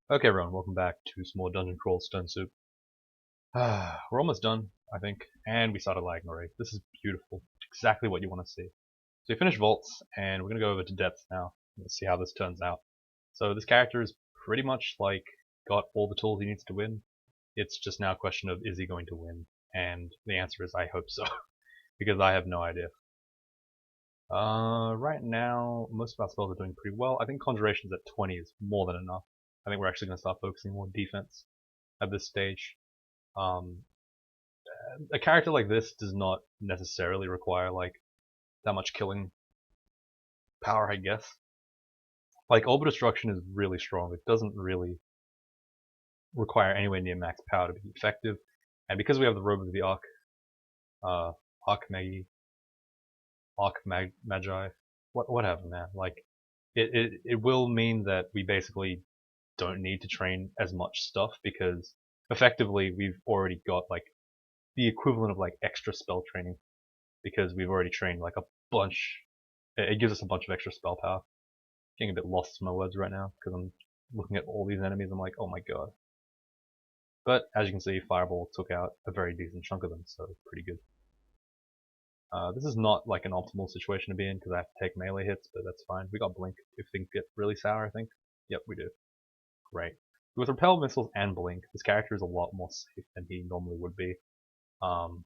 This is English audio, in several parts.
Okay, everyone, welcome back to some more Dungeon Crawl Stone Soup. We're almost done, I think, and we started lagging already. This is beautiful. Exactly what you want to see. So we finished Vaults, and we're going to go over to Depths now. Let's see how this turns out. So this character is pretty much like got all the tools he needs to win. It's just now a question of is he going to win? And the answer is I hope so, because I have no idea. Right now, most of our spells are doing pretty well. I think Conjuration's at 20 is more than enough. I think we're actually going to start focusing more on defense at this stage. Um, a character like this does not necessarily require like that much killing power, I guess. Like Orb Destruction is really strong. It doesn't really require anywhere near max power to be effective, and because we have the Robe of the uh, Magi, whatever, man. Like it will mean that we basically don't need to train as much stuff because effectively we've already got like the equivalent of like extra spell training because we've already trained like a bunch. It gives us a bunch of extra spell power. Getting a bit lost in my words right now because I'm looking at all these enemies. I'm like, oh my god. But as you can see, Fireball took out a very decent chunk of them, so pretty good. This is not like an optimal situation to be in because I have to take melee hits, but that's fine. We got Blink if things get really sour, I think. Yep, we do. Great. With Repel Missiles and Blink, this character is a lot more safe than he normally would be. Um,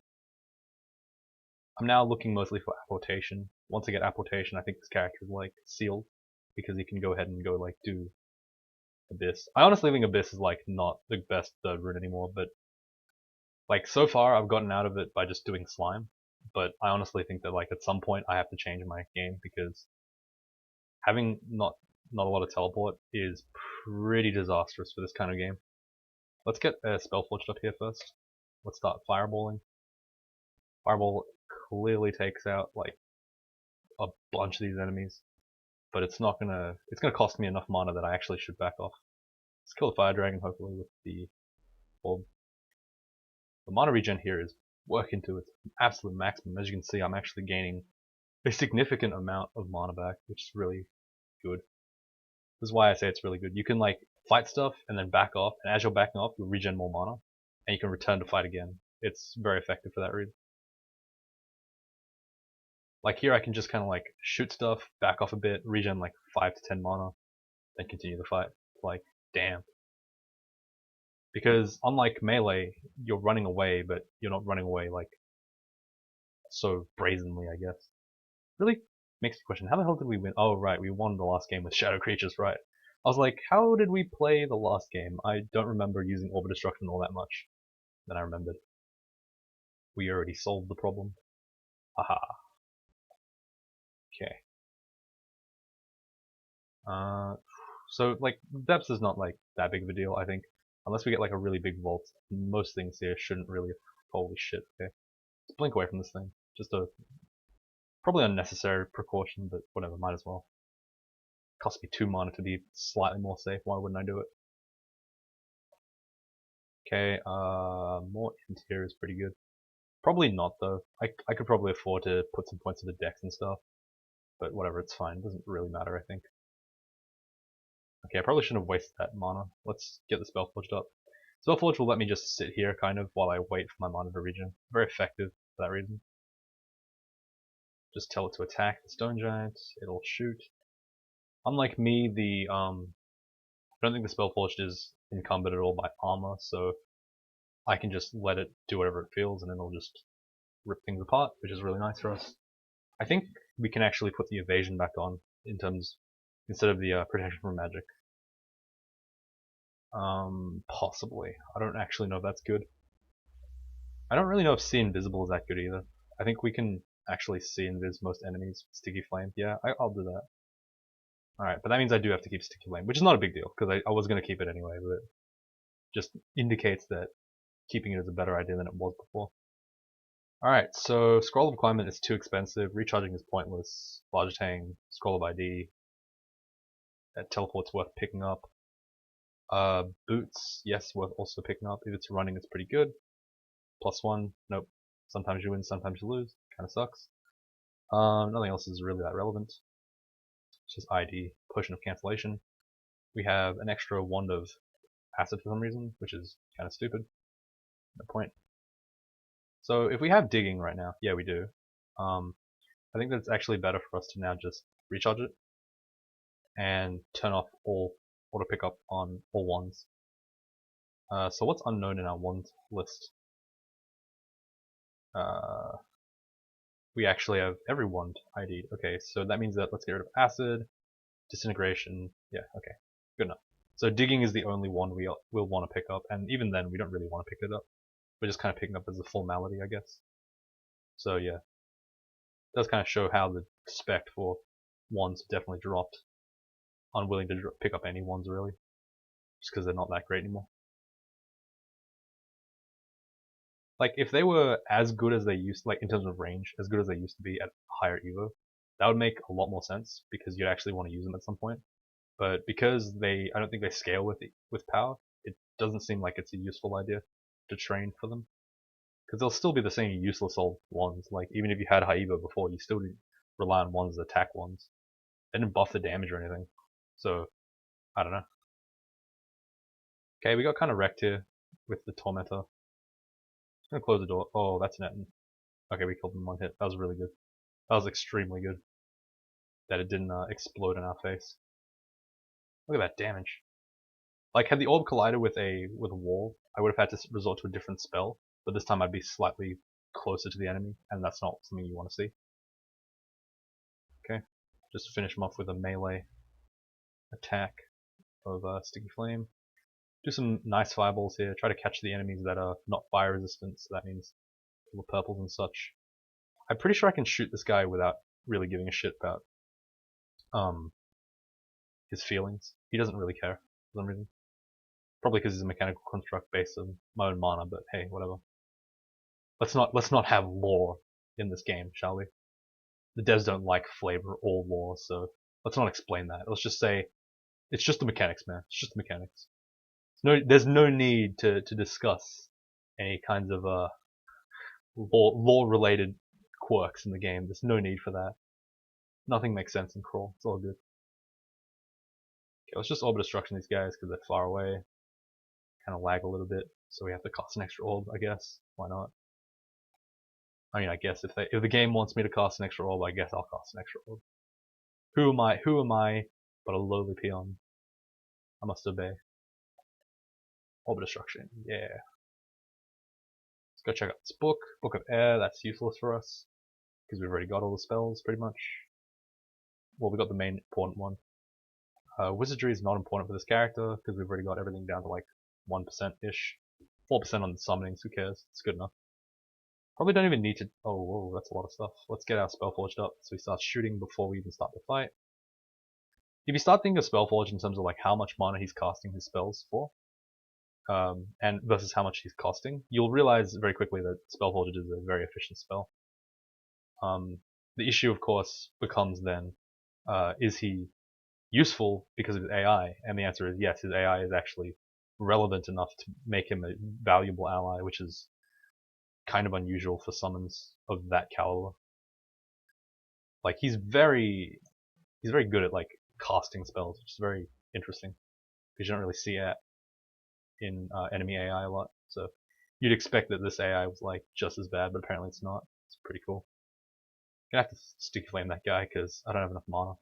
I'm now looking mostly for Apportation. Once I get Apportation, I think this character is like sealed because he can go ahead and go like do Abyss. I honestly think Abyss is like not the best third rune anymore, but like so far I've gotten out of it by just doing slime. But I honestly think that like at some point I have to change my game because having not a lot of teleport is pretty disastrous for this kind of game. Let's get Spellforged up here first. Let's start fireballing. Fireball clearly takes out like a bunch of these enemies, but it's gonna cost me enough mana that I actually should back off. Let's kill the fire dragon hopefully with the orb. The mana regen here is working to its absolute maximum. As you can see, I'm actually gaining a significant amount of mana back, which is really good. This is why I say it's really good. You can like fight stuff and then back off, and as you're backing off, you regen more mana, and you can return to fight again. It's very effective for that reason. Like here, I can just kind of like shoot stuff, back off a bit, regen like 5 to 10 mana, then continue the fight. Like, damn. Because unlike melee, you're running away, but you're not running away like so brazenly, I guess. Really makes me question, how the hell did we win? Oh, right, we won the last game with Shadow Creatures, right. I was like, how did we play the last game? I don't remember using Orb Destruction all that much. Then I remembered. We already solved the problem. Haha. Okay. So, like, depths is not, like, that big of a deal, I think. Unless we get, like, a really big vault, most things here shouldn't really... Holy shit, okay. Let's blink away from this thing. Just a... Probably unnecessary precaution, but whatever, might as well. Cost me 2 mana to be slightly more safe, why wouldn't I do it? Okay, more int here is pretty good. Probably not though. I could probably afford to put some points into Dex and stuff. But whatever, it's fine. It doesn't really matter, I think. Okay, I probably shouldn't have wasted that mana. Let's get the Spellforged up. Spellforge will let me just sit here kind of while I wait for my mana to regen. Very effective for that reason. Just tell it to attack the Stone Giant, it'll shoot. Unlike me, I don't think the Spellforged is encumbered at all by armor, so I can just let it do whatever it feels and then it'll just rip things apart, which is really nice for us. I think we can actually put the evasion back on instead of the protection from magic. Possibly. I don't actually know if that's good. I don't really know if see invisible is that good either. I think we can actually see invis most enemies with sticky flame. Yeah, I'll do that. Alright, but that means I do have to keep sticky flame, which is not a big deal because I was going to keep it anyway, but it just indicates that keeping it is a better idea than it was before. Alright, so Scroll of Climate is too expensive, recharging is pointless, Large Tang, Scroll of ID, that teleport's worth picking up. Boots, yes, worth also picking up. If it's running, it's pretty good. +1, nope. Sometimes you win, sometimes you lose. Kinda sucks. Nothing else is really that relevant. It's just ID, Potion of Cancellation. We have an extra Wand of acid for some reason, which is kind of stupid. No point. So if we have digging right now, yeah, we do. I think that it's actually better for us to now just recharge it and turn off all auto pickup on all ones. So what's unknown in our ones list? We actually have every wand ID'd. Okay, so that means that let's get rid of acid, disintegration. Yeah, okay, good enough. So digging is the only one we will want to pick up, and even then we don't really want to pick it up. We're just kind of picking up as a formality, I guess. So yeah, it does kind of show how the spec for wands definitely dropped. Unwilling to pick up any wands really, just because they're not that great anymore. Like if they were as good as they used, like in terms of range, as good as they used to be at higher Evo, that would make a lot more sense because you'd actually want to use them at some point. But because I don't think they scale with power, it doesn't seem like it's a useful idea to train for them. Because they'll still be the same useless old ones. Like even if you had high Evo before, you still didn't rely on ones as attack ones. They didn't buff the damage or anything. So I don't know. Okay, we got kind of wrecked here with the Tormentor. I'm gonna close the door. Oh, that's an Etten. Okay, we killed him in one hit. That was really good. That was extremely good. That it didn't explode in our face. Look at that damage. Like, had the orb collided with a wall, I would have had to resort to a different spell, but this time I'd be slightly closer to the enemy, and that's not something you want to see. Okay, just finish him off with a melee attack of Sticky Flame. Do some nice fireballs here. Try to catch the enemies that are not fire resistant, so that means all the purples and such. I'm pretty sure I can shoot this guy without really giving a shit about his feelings. He doesn't really care for some reason. Probably because he's a mechanical construct based on my own mana, but hey, whatever. Let's not have lore in this game, shall we? The devs don't like flavor or lore, so let's not explain that. Let's just say it's just the mechanics, man. It's just the mechanics. There's no need to discuss any kinds of lore related quirks in the game. There's no need for that. Nothing makes sense in crawl. It's all good. Okay, let's just orb destruction these guys because they're far away. Kind of lag a little bit, so we have to cast an extra orb, I guess. Why not? I mean, I guess if the game wants me to cast an extra orb, I guess I'll cast an extra orb. Who am I but a lowly peon? I must obey. Orb destruction, yeah. Let's go check out this book. Book of Air, that's useless for us. Because we've already got all the spells, pretty much. Well, we got the main important one. Wizardry is not important for this character, because we've already got everything down to like 1%-ish. 4% on the summonings, who cares? It's good enough. Probably don't even need to... Oh, whoa, that's a lot of stuff. Let's get our Spellforged up, so we start shooting before we even start the fight. If you start thinking of Spellforged in terms of like how much mana he's casting his spells for, and versus how much he's costing, you'll realize very quickly that Spellforged is a very efficient spell. The issue, of course, becomes then, is he useful because of his AI? And the answer is yes, his AI is actually relevant enough to make him a valuable ally, which is kind of unusual for summons of that caliber. Like he's very good at like casting spells, which is very interesting because you don't really see it in enemy AI a lot. So you'd expect that this AI was like just as bad, but apparently it's not. It's pretty cool. I'm gonna have to sticky flame that guy because I don't have enough mana.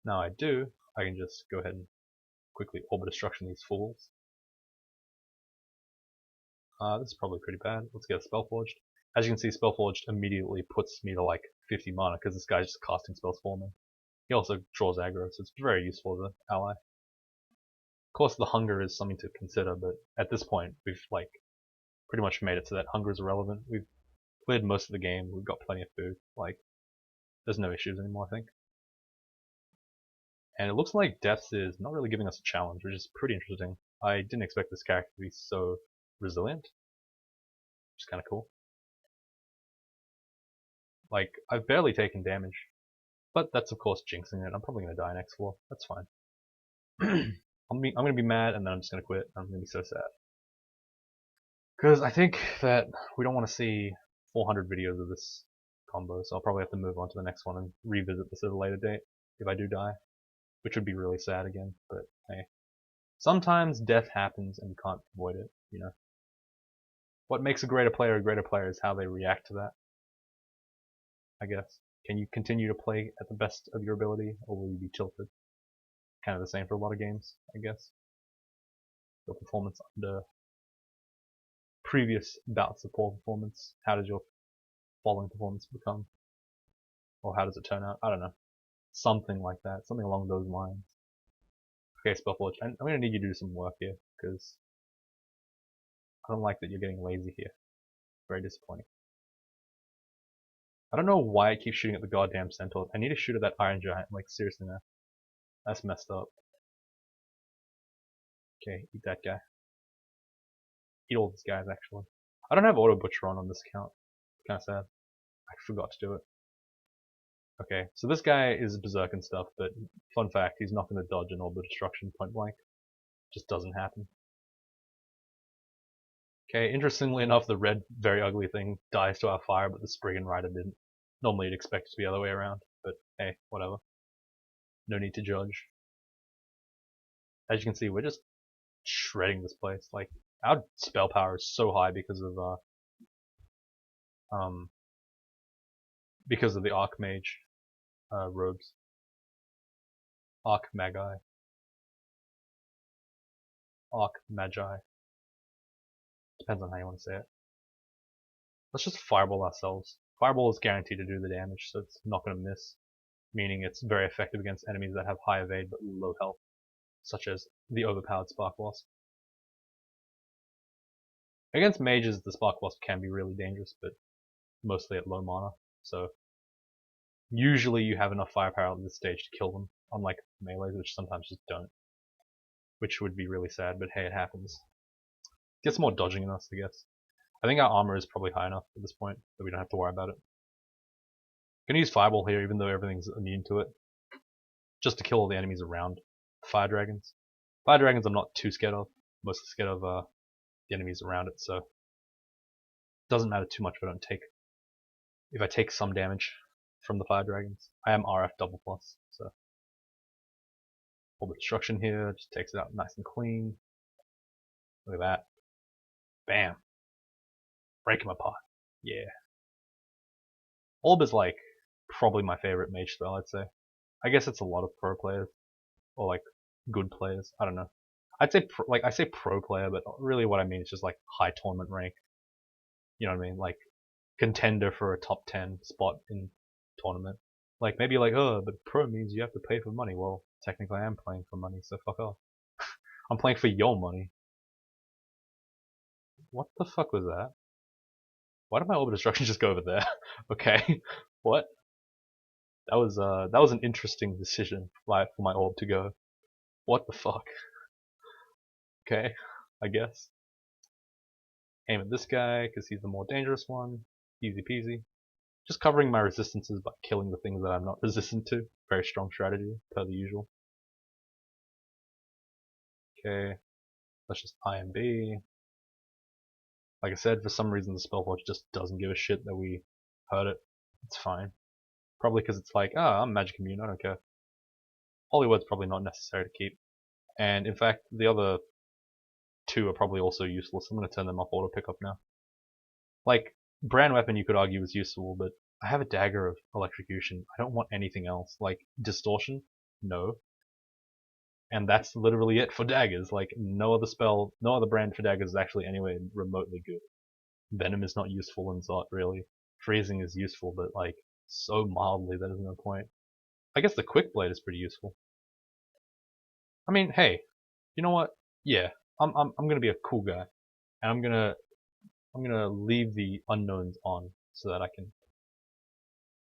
Now I do. I can just go ahead and quickly orb destruction these fools. This is probably pretty bad. Let's get a Spellforged. As you can see, Spellforged immediately puts me to like 50 mana because this guy's just casting spells for me. He also draws aggro, so it's very useful as an ally. Of course, the hunger is something to consider, but at this point, we've like pretty much made it so that hunger is irrelevant. We've cleared most of the game. We've got plenty of food. Like, there's no issues anymore, I think. And it looks like Depths is not really giving us a challenge, which is pretty interesting. I didn't expect this character to be so resilient, which is kind of cool. Like, I've barely taken damage, but that's of course jinxing it. I'm probably going to die next floor. That's fine. I'm going to be mad, and then I'm just going to quit. I'm going to be so sad. Because I think that we don't want to see 400 videos of this combo, so I'll probably have to move on to the next one and revisit this at a later date if I do die. Which would be really sad again, but hey. Sometimes death happens and you can't avoid it, you know. What makes a greater player is how they react to that, I guess. Can you continue to play at the best of your ability, or will you be tilted? Kind of the same for a lot of games, I guess. Your performance under previous bouts of poor performance, how does your following performance become? Or how does it turn out? I don't know. Something like that. Something along those lines. Okay, Spellforge, I'm going to need you to do some work here, because I don't like that you're getting lazy here. Very disappointing. I don't know why I keep shooting at the goddamn centaur. I need to shoot at that iron giant. Like, seriously, man. That's messed up. Okay, eat that guy. Eat all these guys, actually. I don't have Auto Butcher on this account. Kind of sad. I forgot to do it. Okay, so this guy is berserk and stuff, but fun fact, he's not going to dodge an orb of destruction point blank. Just doesn't happen. Okay, interestingly enough, the red, very ugly thing dies to our fire, but the Spriggan Rider didn't. Normally you'd expect it to be the other way around, but hey, whatever. No need to judge. As you can see, we're just shredding this place. Like, our spell power is so high because of the Archmage robes. Archmagi. Archmagi. Depends on how you want to say it. Let's just fireball ourselves. Fireball is guaranteed to do the damage, so it's not going to miss. Meaning it's very effective against enemies that have high evade but low health, such as the overpowered Spark Wasp. Against mages, the Spark Wasp can be really dangerous, but mostly at low mana, so usually you have enough firepower at this stage to kill them, unlike melees, which sometimes just don't. Which would be really sad, but hey, it happens. Gets more dodging in us, I guess. I think our armor is probably high enough at this point that we don't have to worry about it. Gonna use Fireball here, even though everything's immune to it, just to kill all the enemies around Fire Dragons. Fire Dragons I'm not too scared of, mostly scared of the enemies around it, so it doesn't matter too much if I take some damage from the Fire Dragons. I am RF double plus, so all the destruction here just takes it out nice and clean. Look at that. Bam. Break him apart. Yeah. Orb is like probably my favorite mage spell, I'd say. I guess it's a lot of pro players, or like good players. I don't know. I'd say I say pro player, but really what I mean is just like high tournament rank. You know what I mean? Like contender for a top 10 spot in tournament. Like maybe like, oh, but pro means you have to pay for money. Well, technically I am playing for money, so fuck off. I'm playing for your money. What the fuck was that? Why did my orb of destruction just go over there? Okay, what? That was an interesting decision for my orb to go. What the fuck? Okay, I guess. Aim at this guy because he's the more dangerous one. Easy peasy. Just covering my resistances by killing the things that I'm not resistant to. Very strong strategy, per the usual. Okay, let's just IMB. Like I said, for some reason the Spellforge just doesn't give a shit that we hurt it. It's fine. Probably because it's like, ah, I'm magic immune, I don't care. Holy Word's probably not necessary to keep. And in fact, the other two are probably also useless. I'm going to turn them off auto pickup now. Like, Brand Weapon you could argue is useful, but I have a Dagger of Electrocution. I don't want anything else. Like, Distortion? No. And that's literally it for daggers. Like, no other brand for daggers is actually anywhere remotely good. Venom is not useful in Zot, really. Freezing is useful, but like, so mildly that there's no point. I guess the Quick Blade is pretty useful. I mean, hey, you know what? Yeah, I'm gonna be a cool guy, and I'm gonna leave the unknowns on so that I can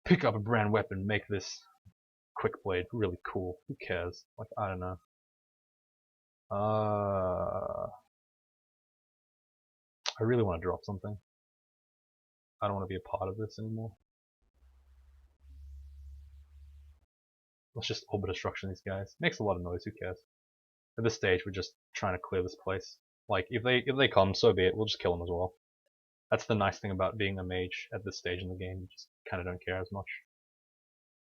pick up a brand weapon, make this Quick Blade really cool. Who cares? Like, I don't know. I really want to drop something. I don't want to be a part of this anymore. Let's just orb destruction these guys. Makes a lot of noise. Who cares? At this stage, we're just trying to clear this place. Like, if they come, so be it. We'll just kill them as well. That's the nice thing about being a mage at this stage in the game. You just kind of don't care as much.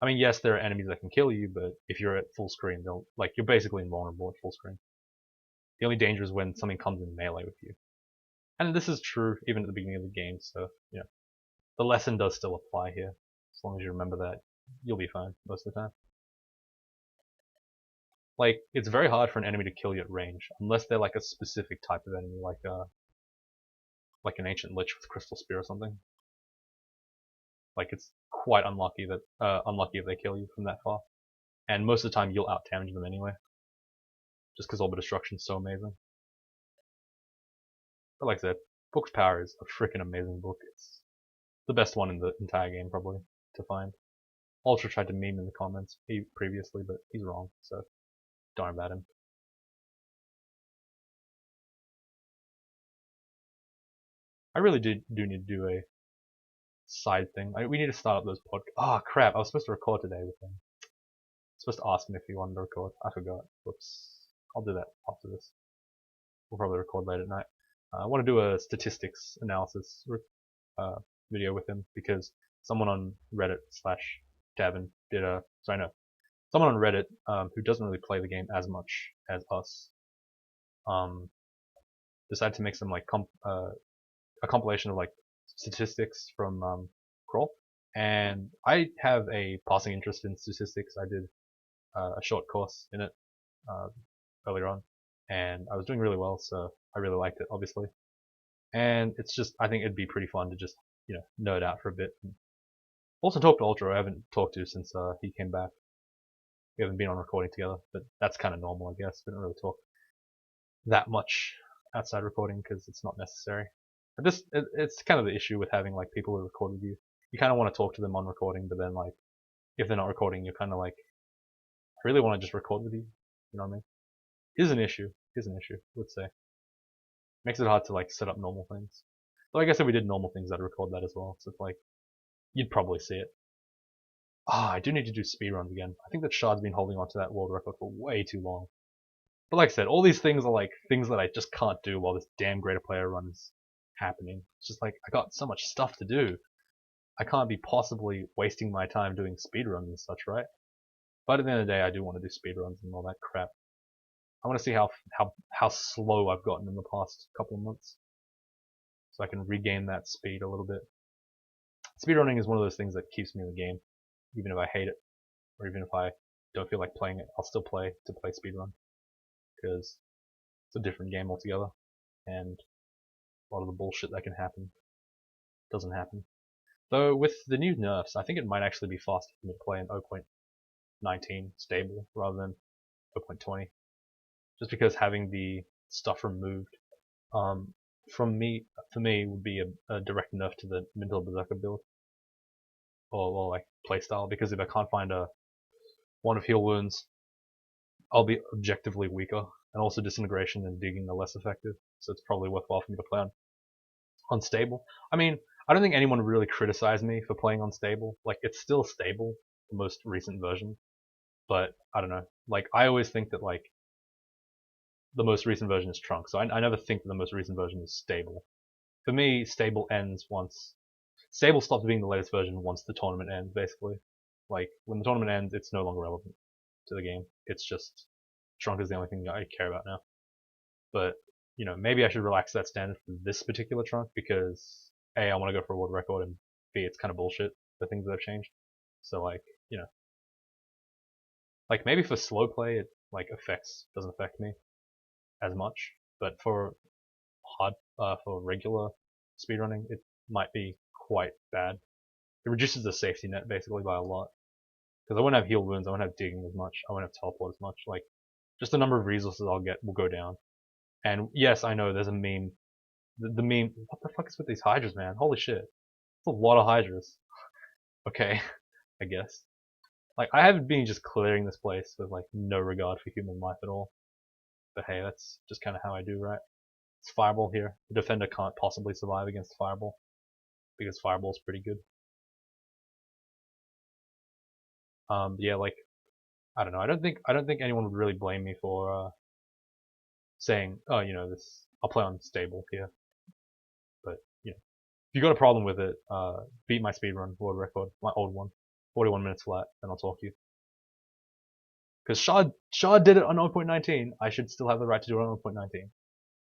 I mean, yes, there are enemies that can kill you, but if you're at full screen, you're basically invulnerable at full screen. The only danger is when something comes in melee with you. And this is true even at the beginning of the game, so, the lesson does still apply here. As long as you remember that, you'll be fine most of the time. Like, it's very hard for an enemy to kill you at range, unless they're like a specific type of enemy, like an ancient lich with crystal spear or something. Like, it's quite unlucky if they kill you from that far. And most of the time you'll out damage them anyway. Just because Orb of Destruction is so amazing. But like I said, Book's Power is a freaking amazing book. It's the best one in the entire game, probably, to find. Ultra tried to meme in the comments previously, but he's wrong, so don't worry about him. I really do need to do a side thing. We need to start up those podcasts. Oh crap, I was supposed to record today with him. I was supposed to ask him if he wanted to record. I forgot. Whoops. I'll do that after this. We'll probably record late at night. I want to do a statistics analysis video with him because someone on Reddit / Davin did a someone on Reddit who doesn't really play the game as much as us decided to make some like a compilation of like statistics from Crawl, and I have a passing interest in statistics. I did a short course in it earlier on, and I was doing really well, so I really liked it, obviously. And it's just, I think it'd be pretty fun to just, nerd out for a bit. Also talk to Ultra, I haven't talked to since he came back. We haven't been on recording together, but that's kind of normal, I guess. We don't really talk that much outside recording because it's not necessary. But it's kind of the issue with having like people who record with you. You kind of want to talk to them on recording, but then like if they're not recording, you're kind of like, I really want to just record with you. You know what I mean? Is an issue. I would say. Makes it hard to like set up normal things. So I guess if we did normal things, I'd record that as well. So it's like, you'd probably see it. I do need to do speedruns again. I think that Shard's been holding on to that world record for way too long. But like I said, all these things are like things that I just can't do while this damn Greaterplayer run is happening. It's just like, I got so much stuff to do. I can't be possibly wasting my time doing speedruns and such, right? But at the end of the day, I do want to do speedruns and all that crap. I want to see how slow I've gotten in the past couple of months, so I can regain that speed a little bit. Speedrunning is one of those things that keeps me in the game, even if I hate it, or even if I don't feel like playing it. I'll still play to play speedrun, because it's a different game altogether, and a lot of the bullshit that can happen doesn't happen. Though with the new nerfs, I think it might actually be faster for me to play in 0.19 stable rather than 0.20. Just because having the stuff removed for me would be a direct nerf to the Mental Berserker build or like playstyle, because if I can't find a one of heal wounds, I'll be objectively weaker, and also disintegration and digging are less effective, so it's probably worthwhile for me to play on unstable. I mean, I don't think anyone would really criticize me for playing unstable. Like, it's still stable, the most recent version, but I don't know. Like, I always think that like the most recent version is trunk, so I never think that the most recent version is stable. For me, stable ends once. Stable stops being the latest version once the tournament ends, basically. Like, when the tournament ends, it's no longer relevant to the game. It's just, trunk is the only thing I care about now. But, maybe I should relax that standard for this particular trunk, because A, I want to go for a world record, and B, it's kind of bullshit, the things that have changed. So, like, like, maybe for slow play, it, like, doesn't affect me as much, but for regular speedrunning, it might be quite bad. It reduces the safety net basically by a lot. Because I won't have heal wounds, I won't have digging as much, I won't have teleport as much. Like, just the number of resources I'll get will go down. And yes, I know there's a meme. The meme. What the fuck is with these hydras, man? Holy shit. It's a lot of hydras. Okay, I guess. Like, I haven't been just clearing this place with like no regard for human life at all. But hey, that's just kind of how I do, right? It's Fireball here. The defender can't possibly survive against Fireball, because Fireball's pretty good. Yeah, like, I don't know. I don't think anyone would really blame me for saying, oh, I'll play on stable here. But if you got a problem with it, beat my speedrun world record, my old one, 41 minutes flat, then I'll talk to you. Because Shard did it on 0.19, I should still have the right to do it on 0.19.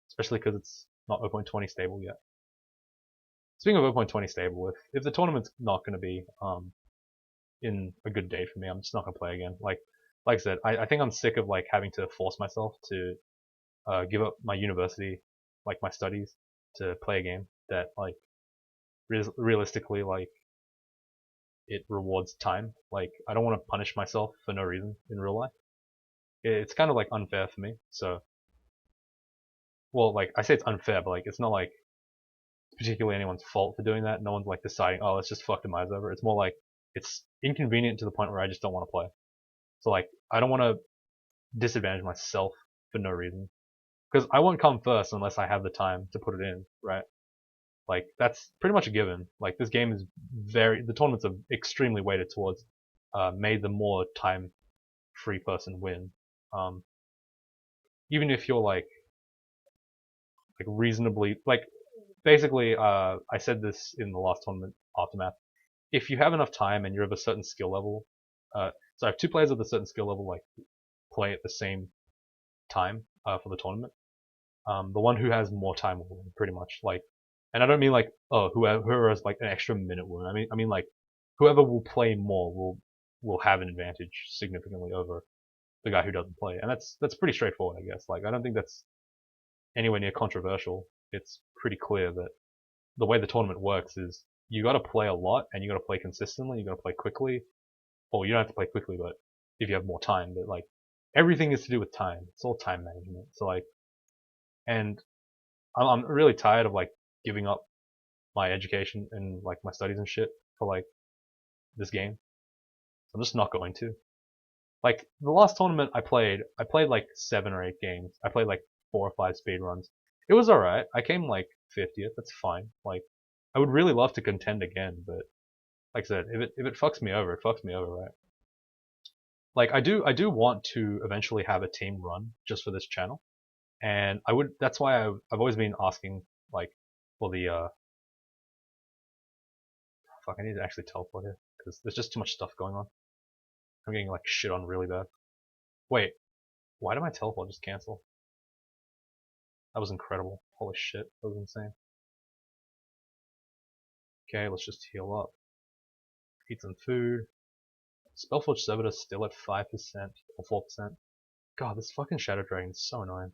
Especially because it's not 0.20 stable yet. Speaking of 0.20 stable, if the tournament's not going to be in a good day for me, I'm just not going to play again. Like I said, I think I'm sick of like having to force myself to give up my university, like my studies, to play a game that like realistically like it rewards time. Like I don't want to punish myself for no reason in real life. It's kind of like unfair for me. So, well, like I say it's unfair, but like it's not like particularly anyone's fault for doing that. No one's like deciding, oh, let's just fuck Demise over. It's more like it's inconvenient to the point where I just don't want to play. So like I don't want to disadvantage myself for no reason because I won't come first unless I have the time to put it in, right? Like that's pretty much a given. Like this game is the tournaments are extremely weighted towards made the more time free person win. Even if you're like reasonably like basically I said this in the last tournament aftermath. If you have enough time and you're of a certain skill level, so if two players of a certain skill level like play at the same time for the tournament, the one who has more time will win, pretty much. Like, and I don't mean like whoever has like an extra minute will win. I mean like whoever will play more will have an advantage significantly over the guy who doesn't play, and that's pretty straightforward, I guess. Like I don't think that's anywhere near controversial. It's pretty clear that the way the tournament works is you got to play a lot and you got to play consistently. You got to play quickly. Well, you don't have to play quickly, but if you have more time, but like everything is to do with time. It's all time management. So like, and I'm really tired of like giving up my education and like my studies and shit for like this game. I'm just not going to. Like the last tournament I played like 7 or 8 games. I played like 4 or 5 speed runs. It was alright. I came like 50th. That's fine. Like I would really love to contend again, but like I said, if it fucks me over, it fucks me over, right? Like I do want to eventually have a team run just for this channel, and that's why I've always been asking like for the fuck, I need to actually teleport here because there's just too much stuff going on. I'm getting like shit on really bad. Wait, why did my teleport just cancel? That was incredible. Holy shit, that was insane. Okay, let's just heal up. Eat some food. Spellforge Servitor still at 5% or 4%. God, this fucking Shadow Dragon is so annoying.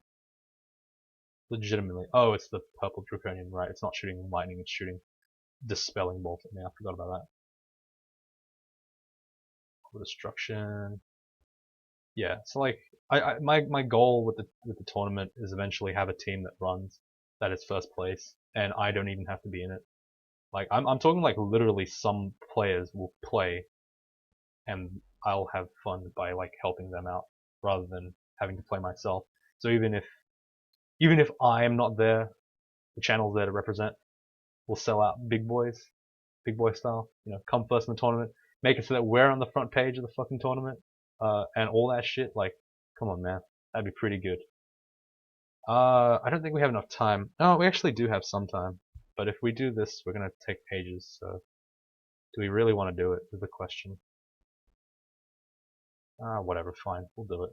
Legitimately. Oh, it's the purple Draconian, right? It's not shooting lightning, it's shooting Dispelling Bolt at me. I forgot about that. Destruction. Yeah, so like, my goal with the tournament is eventually have a team that runs, that is first place, and I don't even have to be in it. Like, I'm talking like literally some players will play and I'll have fun by like helping them out rather than having to play myself. So even if I am not there, the channel's there to represent. We'll sell out big boy style. You know, come first in the tournament, make it so that we're on the front page of the fucking tournament, and all that shit. Like, come on, man, that'd be pretty good. I don't think we have enough time. No, we actually do have some time, but if we do this, we're gonna take pages. So, do we really want to do it? Is the question. Whatever, fine, we'll do it.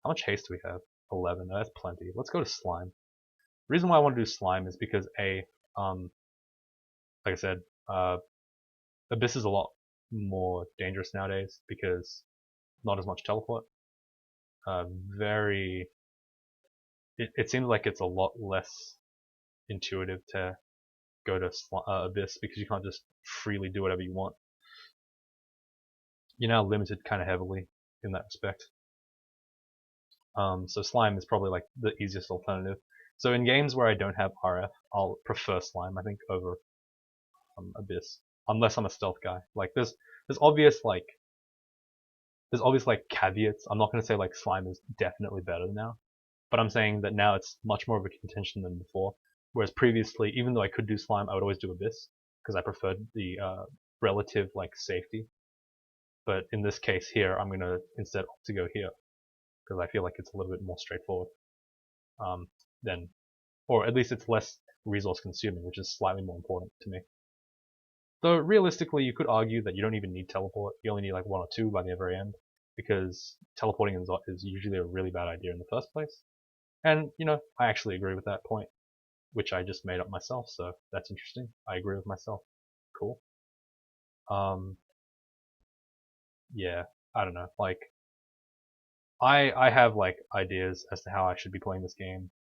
How much haste do we have? 11. No, that's plenty. Let's go to slime. The reason why I want to do slime is because like I said, Abyss is a lot more dangerous nowadays because not as much teleport. It seems like it's a lot less intuitive to go to Abyss because you can't just freely do whatever you want. You're now limited kind of heavily in that respect. So slime is probably like the easiest alternative. So in games where I don't have RF, I'll prefer slime, I think, over Abyss, unless I'm a stealth guy. Like there's obvious like caveats. I'm not gonna say like slime is definitely better now, but I'm saying that now it's much more of a contention than before. Whereas previously, even though I could do slime, I would always do Abyss because I preferred the relative like safety. But in this case here, I'm gonna instead opt to go here because I feel like it's a little bit more straightforward. Than, or at least it's less resource consuming, which is slightly more important to me. Though realistically, you could argue that you don't even need teleport. You only need like 1 or 2 by the very end. because teleporting is usually a really bad idea in the first place. And, you know, I actually agree with that point, which I just made up myself, so that's interesting. I agree with myself. Cool. Yeah, I don't know. Like, I have like ideas as to how I should be playing this game.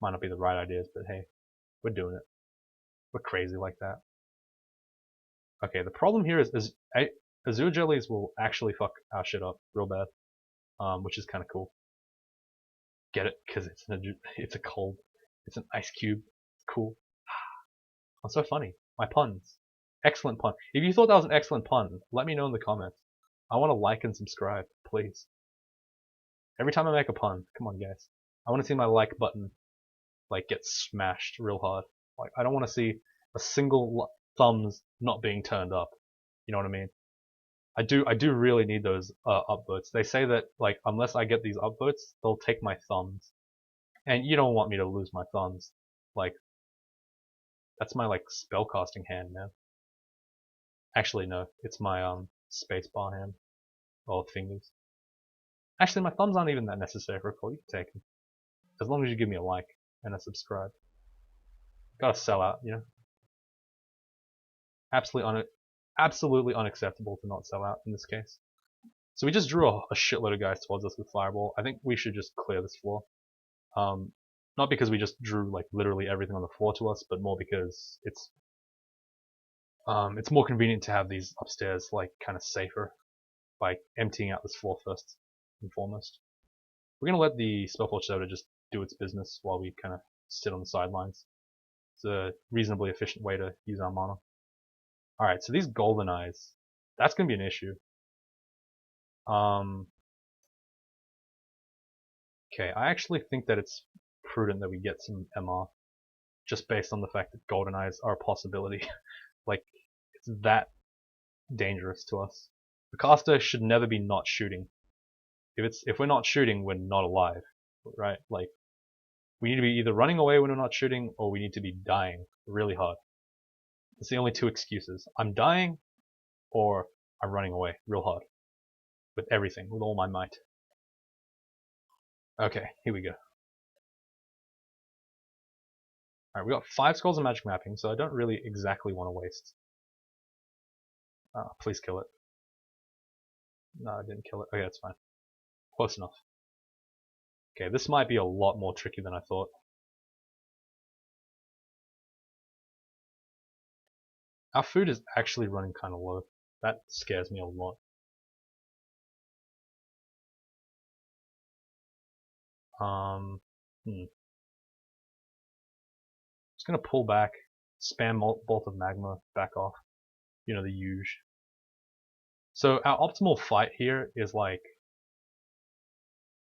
Might not be the right ideas, but hey, we're doing it. We're crazy like that. Okay, the problem here is Azure Jellies will actually fuck our shit up real bad, which is kind of cool. Get it? Because it's a cold, it's an ice cube. Cool. I'm so funny. My puns. Excellent pun. If you thought that was an excellent pun, let me know in the comments. I want to like and subscribe, please. Every time I make a pun, come on guys. I want to see my like button like get smashed real hard. Like I don't want to see a single thumbs not being turned up. You know what I mean? I do really need those upvotes. They say that like unless I get these upvotes, they'll take my thumbs. And you don't want me to lose my thumbs. Like that's my like spellcasting hand, man. Actually no, it's my spacebar hand. Or fingers. Actually my thumbs aren't even that necessary for a call, you can take them. As long as you give me a like and a subscribe. Gotta sell out, you know? Absolutely unacceptable to not sell out in this case. So we just drew a shitload of guys towards us with Fireball. I think we should just clear this floor. Not because we just drew like literally everything on the floor to us, but more because it's more convenient to have these upstairs like kind of safer by emptying out this floor first and foremost. We're gonna let the Spellforge Soda just do its business while we kind of sit on the sidelines. It's a reasonably efficient way to use our mana. Alright, so these golden eyes, that's gonna be an issue. Okay, I actually think that it's prudent that we get some MR, just based on the fact that golden eyes are a possibility. Like, it's that dangerous to us. The caster should never be not shooting. If we're not shooting, we're not alive, right? Like, we need to be either running away when we're not shooting, or we need to be dying really hard. It's the only two excuses. I'm dying, or I'm running away real hard. With everything, with all my might. Okay, here we go. Alright, we got 5 scrolls of magic mapping, so I don't really exactly want to waste. Please kill it. No, I didn't kill it. Okay, that's fine. Close enough. Okay, this might be a lot more tricky than I thought. Our food is actually running kind of low. That scares me a lot. Just gonna pull back, spam Bolt of Magma, back off. You know, the usual. So our optimal fight here is like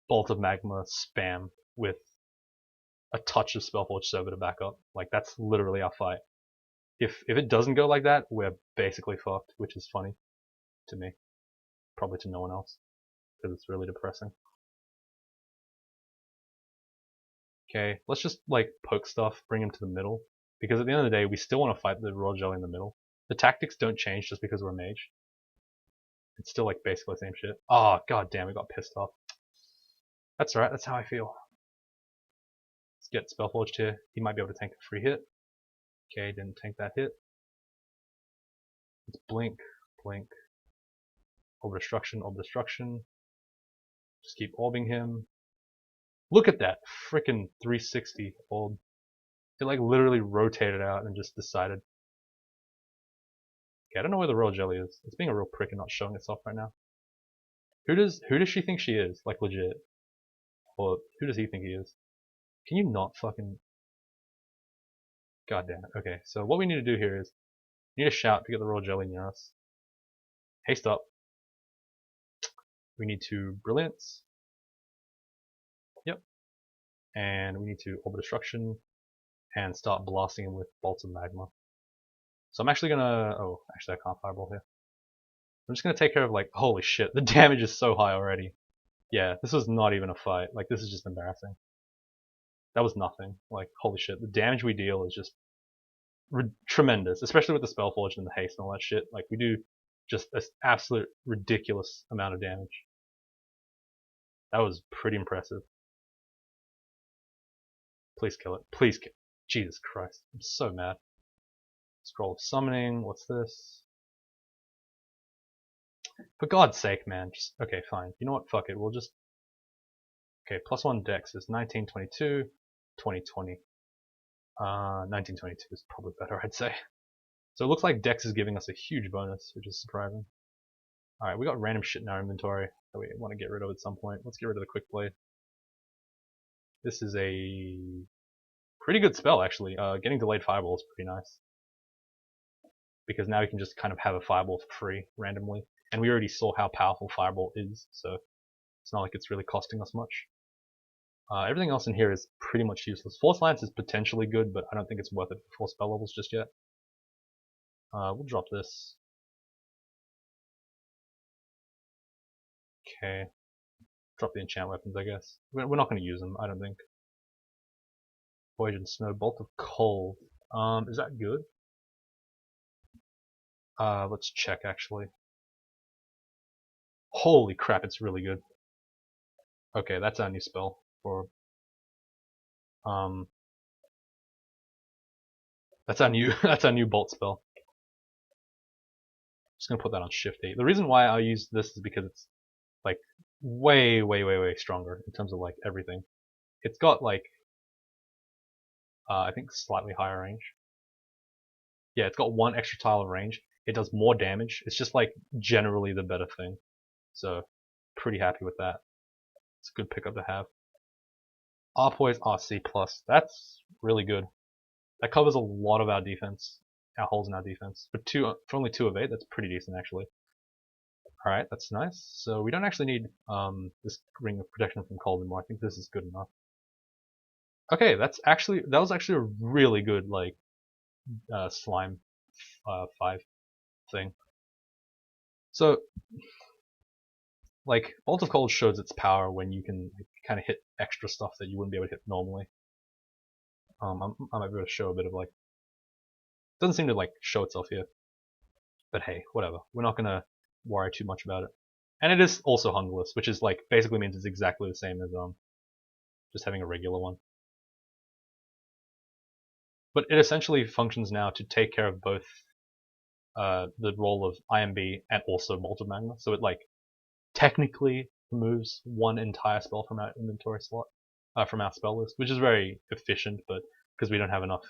Bolt of Magma spam with a touch of Spellforge Server to back up. Like that's literally our fight. If it doesn't go like that, we're basically fucked, which is funny to me. Probably to no one else, because it's really depressing. Okay, let's just like poke stuff, bring him to the middle, because at the end of the day, we still want to fight the Royal Jelly in the middle. The tactics don't change just because we're a mage. It's still like basically the same shit. Oh, god damn, we got pissed off. That's alright, that's how I feel. Let's get Spellforged here. He might be able to tank a free hit. Okay, didn't tank that hit. Let's blink, blink. Orb Destruction, Orb Destruction. Just keep orbing him. Look at that frickin' 360 orb. It like literally rotated out and just decided. Okay, I don't know where the Royal Jelly is. It's being a real prick and not showing itself right now. Who does she think she is? Like legit. Or who does he think he is? Can you not fucking... God damn it. Okay, so what we need to do here is we need a shout to get the Royal Jelly near us. Haste up. We need to Brilliance. Yep. And we need to Orb Destruction and start blasting him with Bolts of Magma. So I'm actually gonna... Oh, actually I can't Fireball here. I'm just gonna take care of like... Holy shit, the damage is so high already. Yeah, this was not even a fight. Like, this is just embarrassing. That was nothing. Like, holy shit, the damage we deal is just tremendous, especially with the Spellforge and the haste and all that shit. Like, we do just an absolute ridiculous amount of damage. That was pretty impressive. Please kill it. Please kill it. Jesus Christ. I'm so mad. Scroll of Summoning. What's this? For God's sake, man. Just okay, fine. You know what? Fuck it. We'll just... Okay, +1 dex is 1922, 2020. 1922 is probably better, I'd say. So it looks like dex is giving us a huge bonus, which is surprising. Alright, we got random shit in our inventory that we want to get rid of at some point. Let's get rid of the Quick Blade. This is a pretty good spell, actually. Getting Delayed Fireball is pretty nice. Because now we can just kind of have a Fireball for free, randomly. And we already saw how powerful Fireball is, so it's not like it's really costing us much. Everything else in here is pretty much useless. Force Lance is potentially good, but I don't think it's worth it for 4 spell levels just yet. We'll drop this. Okay. Drop the enchant weapons, I guess. We're not going to use them, I don't think. Poison Snow, Bolt of Cold. Is that good? Let's check, actually. Holy crap, it's really good. Okay, that's our new spell for... That's our new bolt spell. Just gonna put that on Shift 8. The reason why I use this is because it's like way stronger in terms of like everything. It's got like I think slightly higher range. Yeah, it's got 1 extra tile of range. It does more damage. It's just like generally the better thing. So pretty happy with that. It's a good pickup to have. Poise RC plus. That's really good. That covers a lot of our defense, our holes in our defense. For only 2 of 8, that's pretty decent actually. Alright, that's nice. So we don't actually need this ring of protection from cold anymore. I think this is good enough. Okay, that was actually a really good like slime 5 thing. So like Bolt of Cold shows its power when you can like, kind of hit extra stuff that you wouldn't be able to hit normally. I might be able to show a bit of like, doesn't seem to like show itself here, but hey, whatever. We're not gonna worry too much about it. And it is also hungerless, which is like basically means it's exactly the same as just having a regular one. But it essentially functions now to take care of both the role of IMB and also Bolt of Magma. So it like technically removes 1 entire spell from our inventory slot, from our spell list, which is very efficient. But because we don't have enough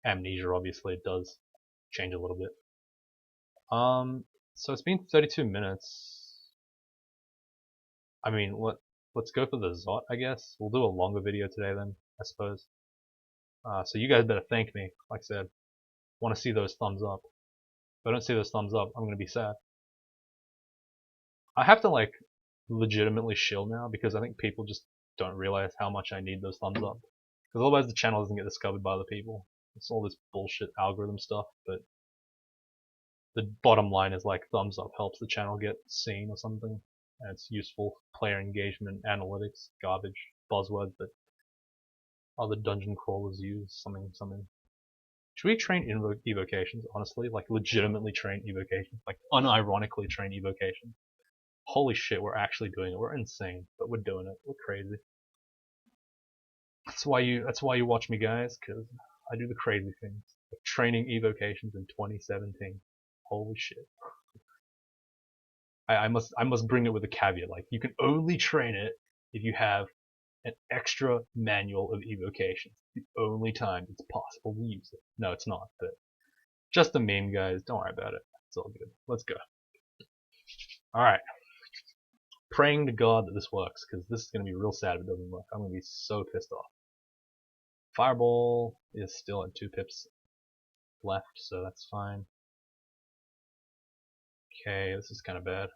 amnesia, obviously it does change a little bit. So it's been 32 minutes. I mean, let's go for the Zot, I guess. We'll do a longer video today then, I suppose. So you guys better thank me, like I said. Want to see those thumbs up. If I don't see those thumbs up, I'm gonna be sad. I have to like legitimately shill now because I think people just don't realize how much I need those thumbs up. Because otherwise the channel doesn't get discovered by other people. It's all this bullshit algorithm stuff, but the bottom line is like thumbs up helps the channel get seen or something. And it's useful player engagement, analytics, garbage, buzzwords that other dungeon crawlers use, something. Should we train evocations, honestly? Like legitimately train evocations? Like unironically train evocations? Holy shit, we're actually doing it. We're insane, but we're doing it. We're crazy. That's why you watch me, guys, because I do the crazy things. Like training evocations in 2017. Holy shit. I must bring it with a caveat. Like you can only train it if you have an extra manual of evocations. The only time it's possible to use it. No, it's not, but just a meme, guys. Don't worry about it. It's all good. Let's go. Alright. Praying to God that this works, because this is going to be real sad if it doesn't work. I'm going to be so pissed off. Fireball is still at 2 pips left, so that's fine. Okay, this is kind of bad.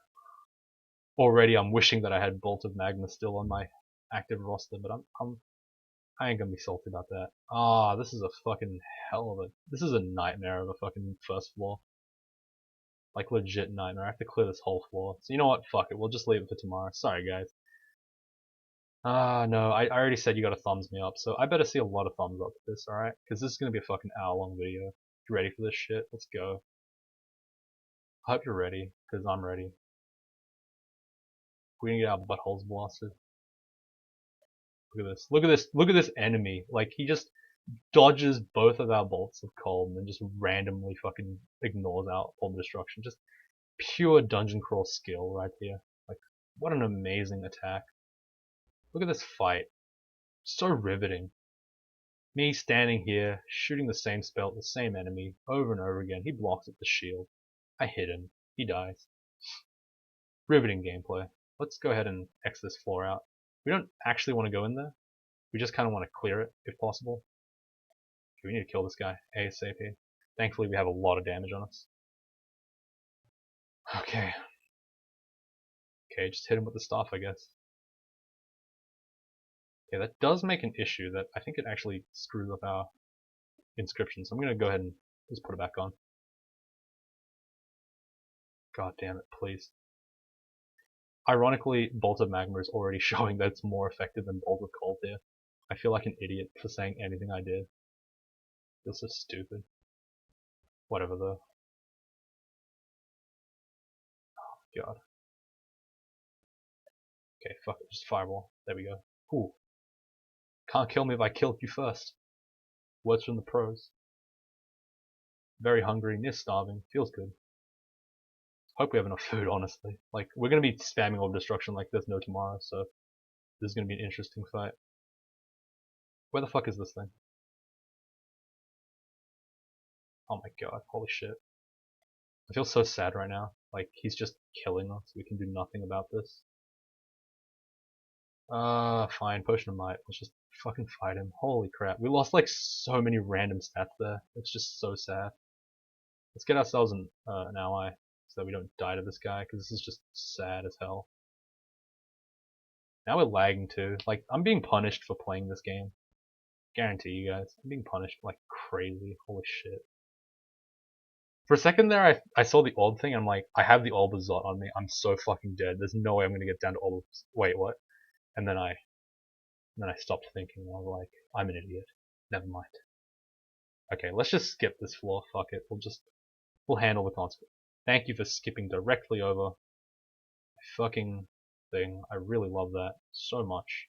Already I'm wishing that I had Bolt of Magma still on my active roster, but I ain't gonna be salty about that. This is a fucking hell of a... This is a nightmare of a fucking first floor. Like legit nightmare. I have to clear this whole floor. So you know what? Fuck it. We'll just leave it for tomorrow. Sorry, guys. No. I already said you gotta thumbs me up, so I better see a lot of thumbs up for this, alright? Because this is gonna be a fucking hour-long video. You ready for this shit? Let's go. I hope you're ready, because I'm ready. We're gonna get our buttholes blasted. Look at this. Look at this. Look at this enemy. Like, he just dodges both of our bolts of cold and then just randomly fucking ignores our orb destruction. Just pure dungeon crawl skill right here. Like, what an amazing attack. Look at this fight. So riveting. Me standing here, shooting the same spell at the same enemy over and over again. He blocks with the shield. I hit him. He dies. Riveting gameplay. Let's go ahead and X this floor out. We don't actually want to go in there. We just kind of want to clear it, if possible. Okay, we need to kill this guy ASAP. Thankfully, we have a lot of damage on us. Okay. Okay, just hit him with the staff, I guess. Okay, that does make an issue that I think it actually screws up our inscription. So I'm going to go ahead and just put it back on. God damn it, please. Ironically, Bolt of Magma is already showing that it's more effective than Bolt of Cold here. I feel like an idiot for saying anything I did. Feels so stupid. Whatever though. Oh god. Okay, fuck it, just fireball. There we go. Ooh. Can't kill me if I killed you first. Words from the pros. Very hungry, near starving. Feels good. Hope we have enough food, honestly. Like, we're gonna be spamming orb destruction like there's no tomorrow, so this is gonna be an interesting fight. Where the fuck is this thing? Oh my god, holy shit. I feel so sad right now. Like, he's just killing us. We can do nothing about this. Fine, Potion of Might. Let's just fucking fight him. Holy crap. We lost like so many random stats there. It's just so sad. Let's get ourselves an ally so that we don't die to this guy, because this is just sad as hell. Now we're lagging too. Like, I'm being punished for playing this game. Guarantee you guys. I'm being punished like crazy. Holy shit. For a second there, I saw the orb thing, and I'm like, I have the orb of Zot on me. I'm so fucking dead. There's no way I'm gonna get down to orb of... Wait, what? And then I stopped thinking, and I was like, I'm an idiot. Never mind. Okay, let's just skip this floor. Fuck it. We'll handle the consequence. Thank you for skipping directly over my fucking thing. I really love that so much.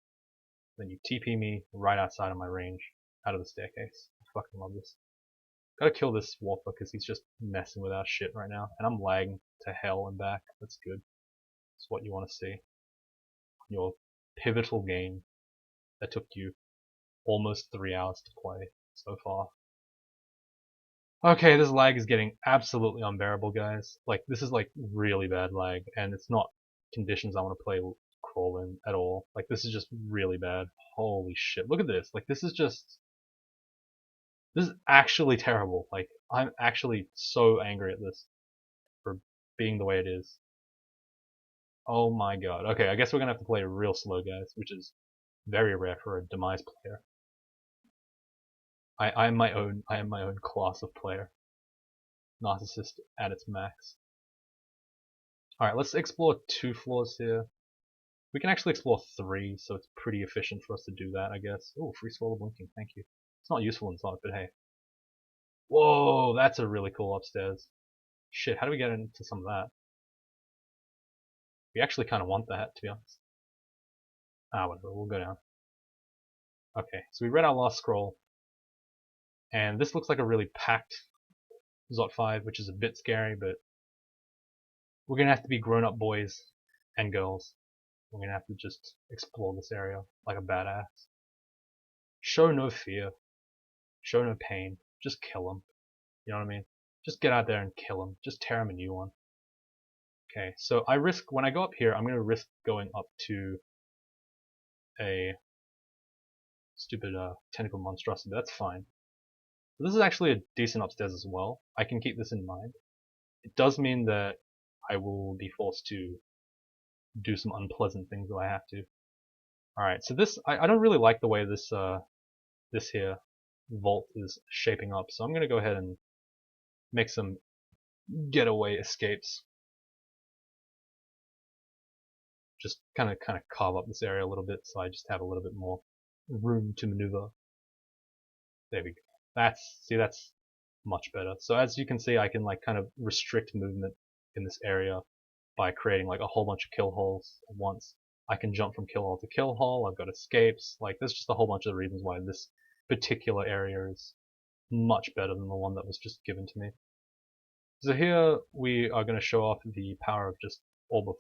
Then you TP me right outside of my range, out of the staircase. I fucking love this. Gotta kill this Warper because he's just messing with our shit right now, and I'm lagging to hell and back. That's good. That's what you want to see. Your pivotal game that took you almost 3 hours to play so far. Okay, this lag is getting absolutely unbearable, guys. Like, this is like really bad lag, and it's not conditions I want to play Crawl in at all. Like, this is just really bad. Holy shit, look at this. Like, this is actually terrible. Like, I'm actually so angry at this for being the way it is. Oh my god. Okay, I guess we're gonna have to play real slow, guys, which is very rare for a Demise player. I am my own class of player. Narcissist at its max. Alright, let's explore 2 floors here. We can actually explore 3, so it's pretty efficient for us to do that, I guess. Oh, free scroll of blinking, thank you. It's not useful inside, but hey. Whoa, that's a really cool upstairs. Shit, how do we get into some of that? We actually kind of want that, to be honest. Ah, whatever, we'll go down. Okay, so we read our last scroll. And this looks like a really packed Zot 5, which is a bit scary, but we're gonna have to be grown-up boys and girls. We're gonna have to just explore this area like a badass. Show no fear. Show no pain. Just kill them. You know what I mean? Just get out there and kill them. Just tear them a new one. Okay, so when I go up here, I'm gonna risk going up to a stupid tentacle monstrosity. That's fine. But this is actually a decent upstairs as well. I can keep this in mind. It does mean that I will be forced to do some unpleasant things if I have to. Alright, so this, I don't really like the way this here vault is shaping up, so I'm gonna go ahead and make some getaway escapes. Just kind of carve up this area a little bit, so I just have a little bit more room to maneuver. There we go. That's much better. So as you can see, I can like kind of restrict movement in this area by creating like a whole bunch of kill holes at once. I can jump from kill hole to kill hole. I've got escapes. Like there's just a whole bunch of reasons why this particular area is much better than the one that was just given to me. So here we are going to show off the power of just Orb of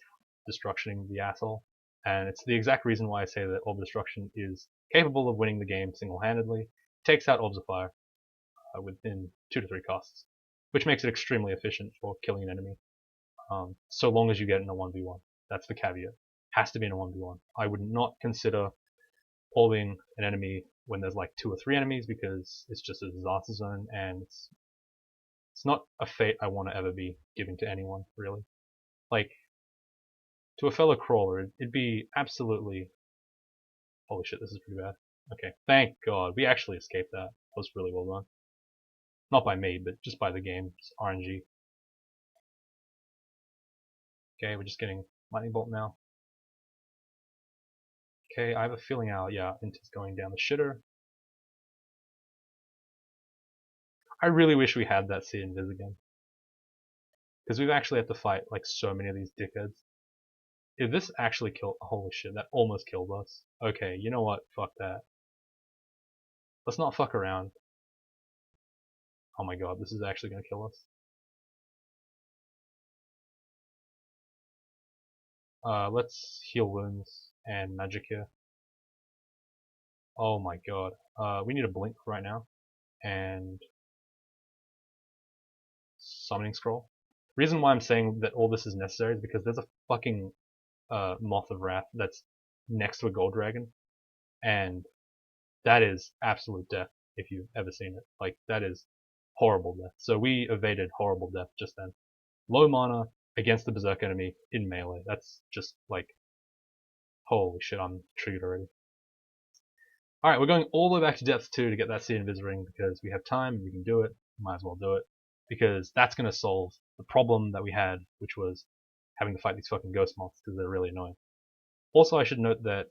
Destructioning the asshole. And it's the exact reason why I say that Orb of Destruction is capable of winning the game single-handedly. Takes out Orbs of Fire within 2 to 3 casts, which makes it extremely efficient for killing an enemy. So long as you get in a 1v1. That's the caveat. Has to be in a 1v1. I would not consider orbing an enemy when there's like 2 or 3 enemies because it's just a disaster zone and it's not a fate I want to ever be giving to anyone, really. Like, to a fellow crawler, it'd be absolutely... Holy shit, this is pretty bad. Okay, thank God. We actually escaped that. That was really well done. Not by me, but just by the game's RNG. Okay, we're just getting Lightning Bolt now. Okay, I have a feeling Inta's going down the shitter. I really wish we had that Seed Invis again. Because we've actually had to fight like so many of these dickheads. If this actually killed... Holy shit, that almost killed us. Okay, you know what? Fuck that. Let's not fuck around. Oh my god, this is actually gonna kill us. Let's heal wounds and magic here. Oh my god. We need a blink right now. And... Summoning Scroll. Reason why I'm saying that all this is necessary is because there's a fucking Moth of Wrath that's next to a gold dragon. And that is absolute death if you've ever seen it. Like, that is horrible death. So we evaded horrible death just then. Low mana against the Berserk enemy in melee. That's just like... Holy shit, I'm triggered already. Alright, we're going all the way back to depth 2 to get that Seed Invis ring because we have time and we can do it. Might as well do it. Because that's going to solve the problem that we had, which was having to fight these fucking ghost moths because they're really annoying. Also, I should note that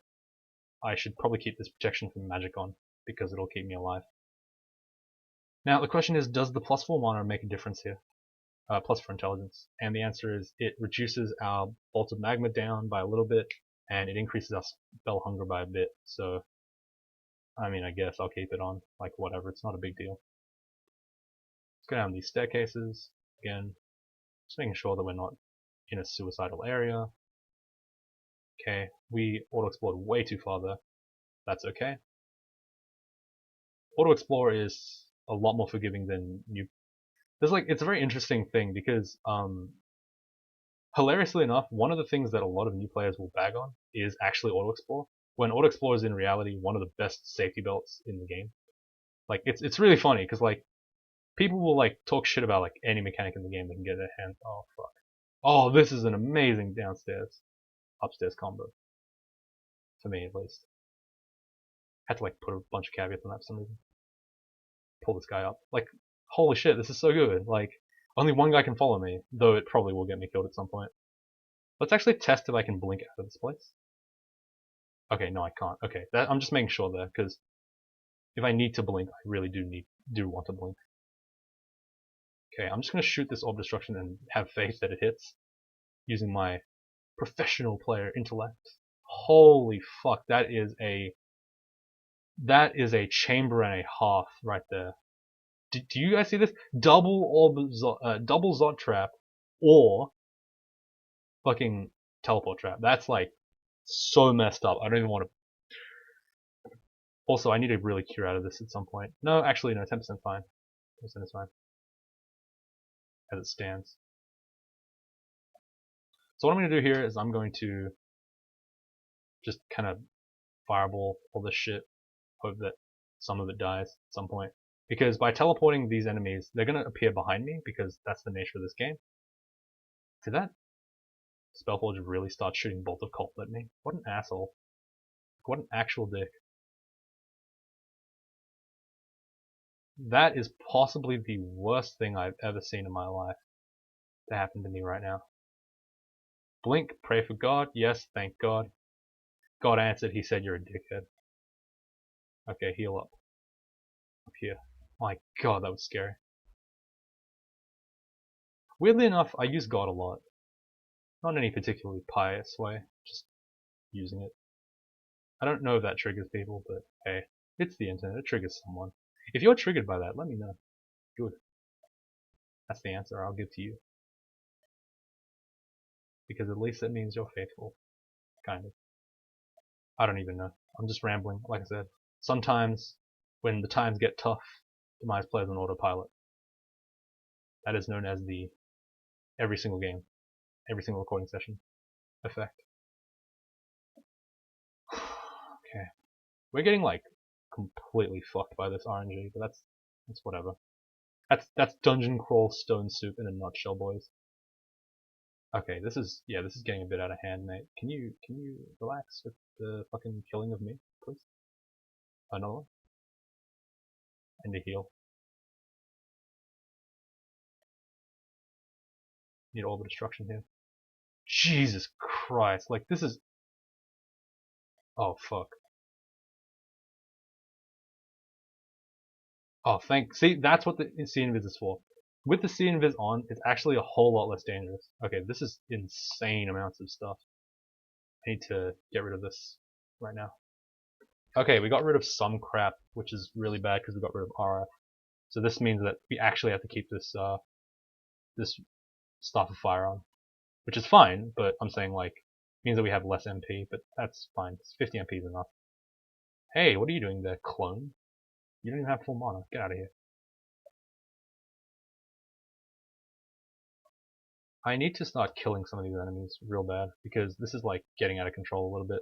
I should probably keep this protection from magic on because it'll keep me alive. Now, the question is, does the plus 4 mana make a difference here? Plus 4 intelligence. And the answer is, it reduces our Bolt of Magma down by a little bit, and it increases our spell hunger by a bit. So, I mean, I guess I'll keep it on. Like, whatever, it's not a big deal. Let's go down these staircases. Again, just making sure that we're not in a suicidal area. Okay, we auto-explored way too far there. That's okay. Auto-explore is a lot more forgiving than new... it's a very interesting thing because, hilariously enough, one of the things that a lot of new players will bag on is actually auto-explore, when auto-explore is in reality one of the best safety belts in the game. Like, it's really funny, because, like, people will, like, talk shit about, like, any mechanic in the game that can get their hands... Oh, fuck. Oh, this is an amazing upstairs combo. For me, at least. Had to, like, put a bunch of caveats on that for some reason. Pull this guy up. Like, holy shit, this is so good. Like, only one guy can follow me, though it probably will get me killed at some point. Let's actually test if I can blink out of this place. Okay, no, I can't. Okay, I'm just making sure there, because if I need to blink, I really do want to blink. Okay, I'm just going to shoot this Orb Destruction and have faith that it hits, using my professional player intellect. Holy fuck, that is a chamber and a half right there. Do you guys see this? Double Zot Trap, or fucking Teleport Trap. That's like so messed up. I don't even want to... Also, I need to really cure out of this at some point. No, actually, no, 10% fine. 10% is fine. As it stands. So what I'm going to do here is I'm going to just kind of fireball all this shit. Hope that some of it dies at some point. Because by teleporting these enemies, they're going to appear behind me, because that's the nature of this game. See that? Spellforge really starts shooting Bolt of Cult at me. What an asshole. What an actual dick. That is possibly the worst thing I've ever seen in my life to happen to me right now. Blink, pray for God. Yes, thank God. God answered, he said you're a dickhead. Okay, heal up. Up here. My god, that was scary. Weirdly enough, I use God a lot. Not in any particularly pious way, just using it. I don't know if that triggers people, but hey, it's the internet, it triggers someone. If you're triggered by that, let me know. Good. That's the answer I'll give to you. Because at least it means you're faithful. Kind of. I don't even know. I'm just rambling, like I said. Sometimes, when the times get tough, Demise plays on autopilot. That is known as the every single game, every single recording session effect. Okay. We're getting like completely fucked by this RNG, but that's whatever. That's dungeon crawl stone soup in a nutshell, boys. Okay, this is getting a bit out of hand, mate. Can you relax with the fucking killing of me, please? Another one? And a heal. Need all the destruction here. Jesus Christ, like this is... Oh fuck. Oh see, that's what the C-Invis is for. With the C-Invis on, it's actually a whole lot less dangerous. Okay, this is insane amounts of stuff. I need to get rid of this right now. Okay, we got rid of some crap, which is really bad because we got rid of RF. So this means that we actually have to keep this this Staff of Fire on, which is fine, but I'm saying like means that we have less MP, but that's fine. 50 MP is enough. Hey, what are you doing there, clone? You don't even have full mana. Get out of here. I need to start killing some of these enemies real bad, because this is like getting out of control a little bit.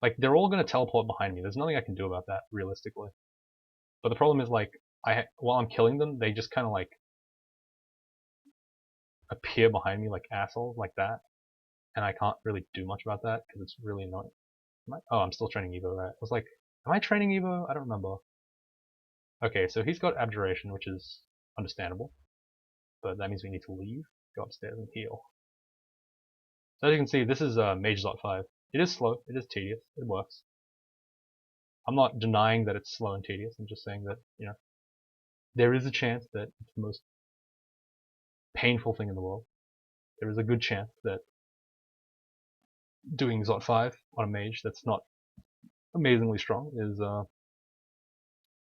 Like, they're all going to teleport behind me. There's nothing I can do about that, realistically. But the problem is, like, while I'm killing them, they just kind of like appear behind me like assholes, like that. And I can't really do much about that, because it's really annoying. Oh, I'm still training Evo, right? I was like, am I training Evo? I don't remember. Okay, so he's got Abjuration, which is understandable. But that means we need to leave, go upstairs and heal. So as you can see, this is Mage Slot 5. It is slow, it is tedious, it works. I'm not denying that it's slow and tedious, I'm just saying that, you know, there is a chance that it's the most painful thing in the world. There is a good chance that doing Zot 5 on a mage that's not amazingly strong is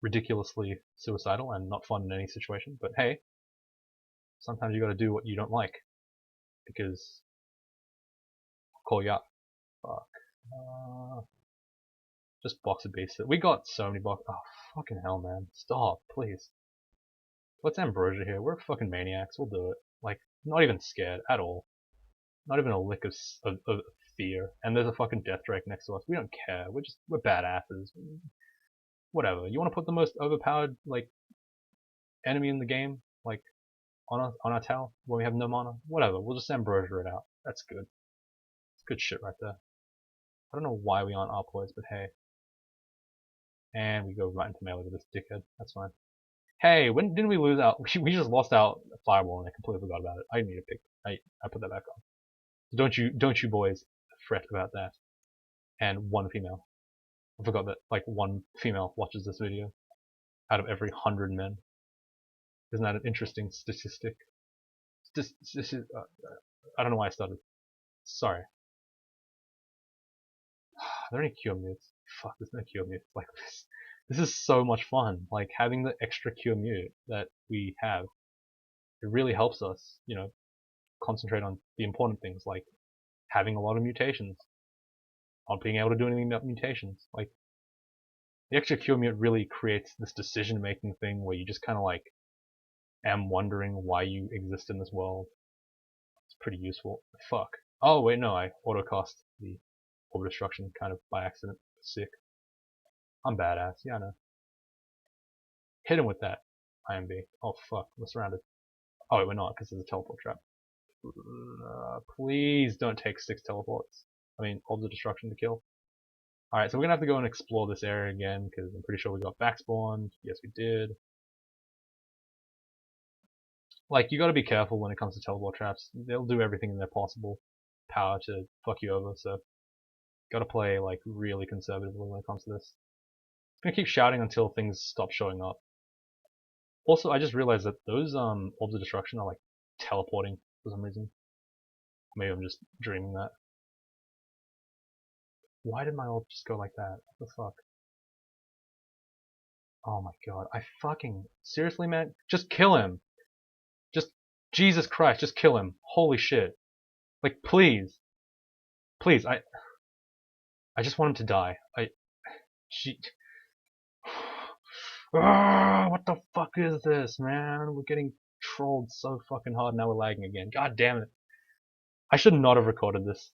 ridiculously suicidal and not fun in any situation, but hey, sometimes you gotta do what you don't like, because I'll call you out. Fuck. Just box of beasts. We got so many box. Oh, fucking hell, man. Stop, please. Let's Ambrosia here. We're fucking maniacs. We'll do it. Like, not even scared at all. Not even a lick of fear. And there's a fucking Death Drake next to us. We don't care. We're badasses. Whatever. You want to put the most overpowered, like, enemy in the game, like, on our tower when we have no mana? Whatever. We'll just Ambrosia it out. That's good. It's good shit right there. I don't know why we aren't up poised, but hey. And we go right into melee with this dickhead. That's fine. Hey, when didn't we lose out? We just lost out Fireball and I completely forgot about it. I need to pick. I put that back on. So don't you boys fret about that. And one female. I forgot that like one female watches this video out of every 100 men. Isn't that an interesting statistic? I don't know why I started. Sorry. Are there any cure mutes? Fuck, there's no cure mutes like this. This is so much fun. Like having the extra cure mute that we have, it really helps us, you know, concentrate on the important things like having a lot of mutations, not being able to do anything about mutations. Like the extra cure mute really creates this decision making thing where you just kind of like am wondering why you exist in this world. It's pretty useful. Fuck. Oh wait, no, I autocast the Orb Destruction kind of by accident. Sick. I'm badass. Yeah, I know. Hit him with that IMB. Oh fuck, we're surrounded. Oh wait, we're not because there's a teleport trap. Please don't take 6 teleports. I mean, Orbs of Destruction to kill. Alright, so we're gonna have to go and explore this area again, because I'm pretty sure we got backspawned. Yes, we did. Like, you gotta be careful when it comes to teleport traps. They'll do everything in their possible power to fuck you over, so gotta play, like, really conservatively when it comes to this. I'm gonna keep shouting until things stop showing up. Also, I just realized that those Orbs of Destruction are, like, teleporting for some reason. Maybe I'm just dreaming that. Why did my ult just go like that? What the fuck? Oh my god. I fucking... Seriously, man? Just kill him! Just... Jesus Christ, just kill him. Holy shit. Like, please. Please, I just want him to die. What the fuck is this, man? We're getting trolled so fucking hard, now we're lagging again. God damn it. I should not have recorded this.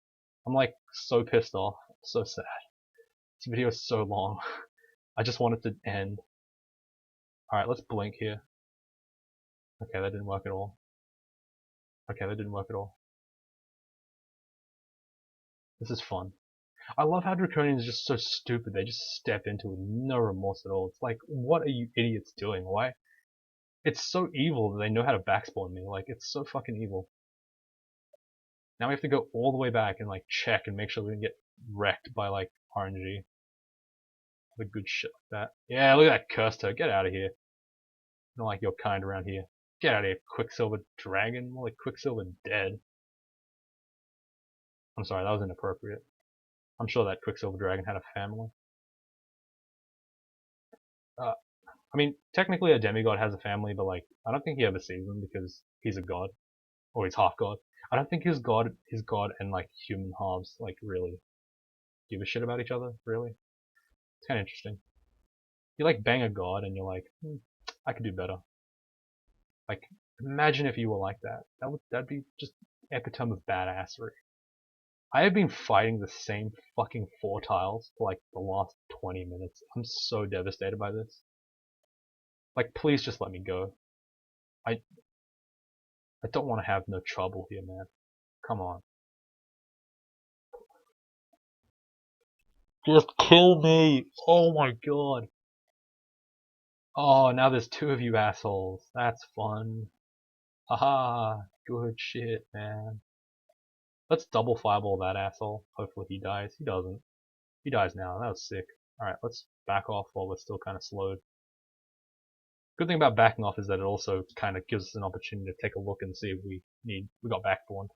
I'm like so pissed off. So sad. This video is so long. I just want it to end. Alright, let's blink here. Okay, that didn't work at all. Okay, that didn't work at all. This is fun. I love how Draconian is just so stupid. They just step into it with no remorse at all. It's like, what are you idiots doing? Why? It's so evil that they know how to backspawn me. Like, it's so fucking evil. Now we have to go all the way back and like check and make sure we don't get wrecked by like RNG. The good shit like that. Yeah, look at that cursed her. Get out of here. Not like you're kind around here. Get out of here, Quicksilver Dragon. More like Quicksilver Dead. I'm sorry, that was inappropriate. I'm sure that Quicksilver Dragon had a family. I mean, technically a demigod has a family, but like, I don't think he ever sees them because he's a god. Or he's half god. I don't think his god and like human halves like really give a shit about each other, really. It's kinda interesting. You like bang a god and you're like, I could do better. Like, imagine if you were like that. That'd be just epitome of badassery. I have been fighting the same fucking 4 tiles for like the last 20 minutes. I'm so devastated by this. Like, please just let me go. I don't want to have no trouble here, man. Come on. Just kill me! Oh my god. Oh, now there's 2 of you assholes. That's fun. Haha, good shit, man. Let's double fireball that asshole. Hopefully he dies. He doesn't. He dies now. That was sick. Alright, let's back off while we're still kind of slowed. Good thing about backing off is that it also kind of gives us an opportunity to take a look and see if we got backborn.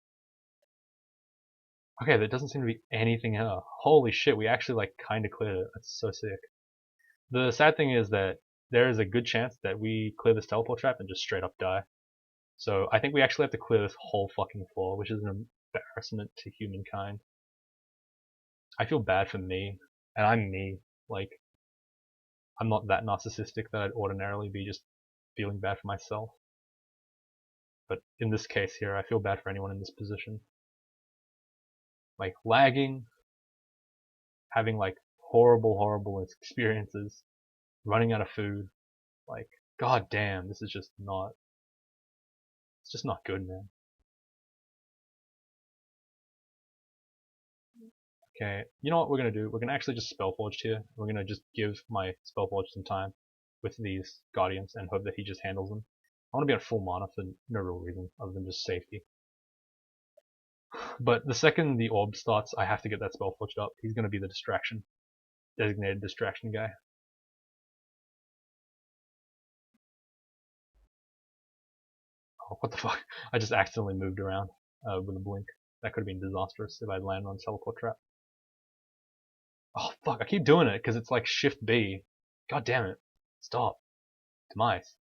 Okay, there doesn't seem to be anything here. Holy shit, we actually like kind of cleared it. That's so sick. The sad thing is that there is a good chance that we clear this teleport trap and just straight up die. So I think we actually have to clear this whole fucking floor, which is an embarrassment to humankind. I feel bad for me, and I'm me. Like, I'm not that narcissistic that I'd ordinarily be just feeling bad for myself. But in this case here, I feel bad for anyone in this position. Like, lagging, having like horrible experiences, running out of food. Like, god damn, this is just not, it's just not good, man. Okay, you know what we're gonna do? We're gonna actually just Spellforge here. We're gonna just give my Spellforge some time with these Guardians and hope that he just handles them. I want to be on full mana for no real reason other than just safety. But the second the orb starts, I have to get that Spellforged up. He's gonna be the distraction. Designated distraction guy. Oh, what the fuck? I just accidentally moved around with a blink. That could have been disastrous if I'd landed on the teleport trap. Oh fuck, I keep doing it because it's like Shift B. God damn it. Stop. Demise.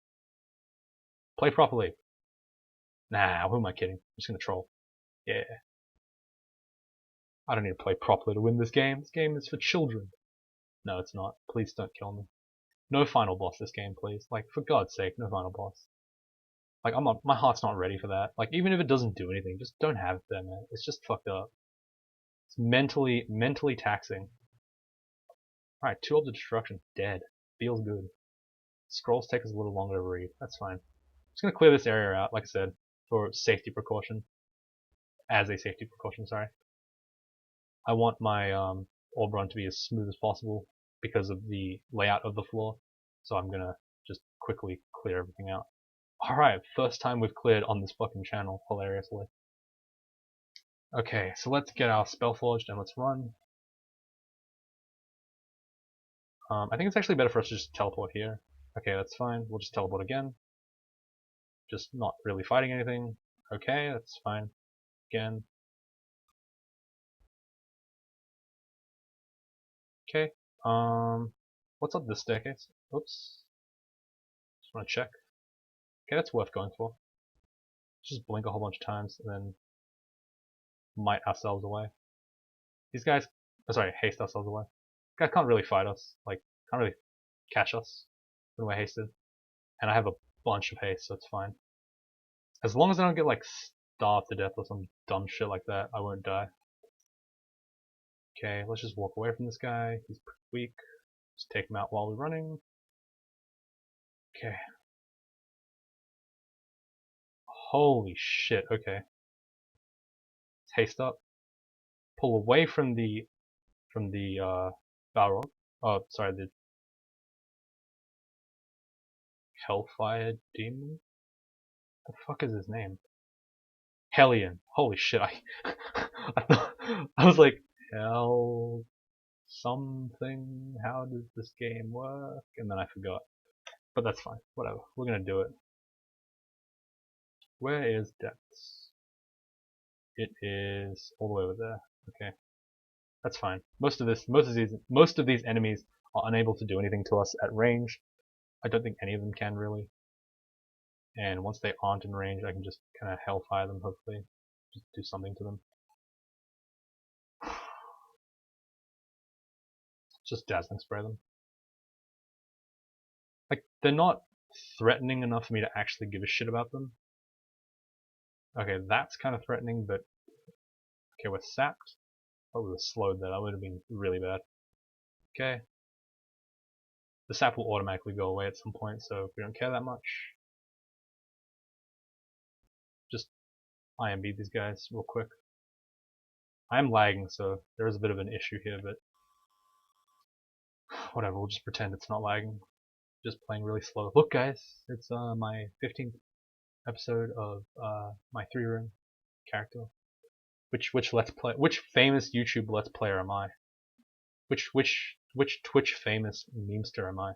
Play properly. Nah, who am I kidding? I'm just gonna troll. Yeah. I don't need to play properly to win this game. This game is for children. No, it's not. Please don't kill me. No final boss this game, please. Like, for God's sake, no final boss. Like, my heart's not ready for that. Like, even if it doesn't do anything, just don't have it there, man. It's just fucked up. It's mentally taxing. Alright, 2 Orbs of Destruction. Dead. Feels good. Scrolls take us a little longer to read. That's fine. Just gonna clear this area out, like I said, for safety precaution. As a safety precaution, sorry. I want my orb run to be as smooth as possible because of the layout of the floor. So I'm gonna just quickly clear everything out. Alright, first time we've cleared on this fucking channel, hilariously. Okay, so let's get our Spellforged and let's run. I think it's actually better for us to just teleport here. Okay, that's fine. We'll just teleport again. Just not really fighting anything. Okay, that's fine. Again. Okay. What's up this staircase? Oops. Just want to check. Okay, that's worth going for. Just blink a whole bunch of times and then might ourselves away. These guys, oh, sorry, haste ourselves away. Guys can't really fight us. Like, can't really catch us when we're hasted. And I have a bunch of haste, so it's fine. As long as I don't get like starved to death or some dumb shit like that, I won't die. Okay, let's just walk away from this guy. He's pretty weak. Just take him out while we're running. Okay. Holy shit, okay. Haste up. Pull away from the Balrog. Oh, sorry, the Hellfire Demon? The fuck is his name? Hellion. Holy shit, I was like, hell something, how does this game work? And then I forgot. But that's fine, whatever. We're gonna do it. Where is depths? It is all the way over there. Okay. That's fine. Most of these enemies are unable to do anything to us at range. I don't think any of them can really. And once they aren't in range, I can just kind of hellfire them, hopefully. Just do something to them. Just dazzling spray them. Like, they're not threatening enough for me to actually give a shit about them. Okay, that's kind of threatening, but... Okay, we're sapped. Oh, we were slowed there. That would have been really bad. Okay. The sap will automatically go away at some point, so we don't care that much. Just IMB these guys real quick. I am lagging, so there is a bit of an issue here, but whatever, we'll just pretend it's not lagging. Just playing really slow. Look guys, it's my 15th episode of my 3-room character. Which famous YouTube Let's Player am I? Which Twitch famous memester am I?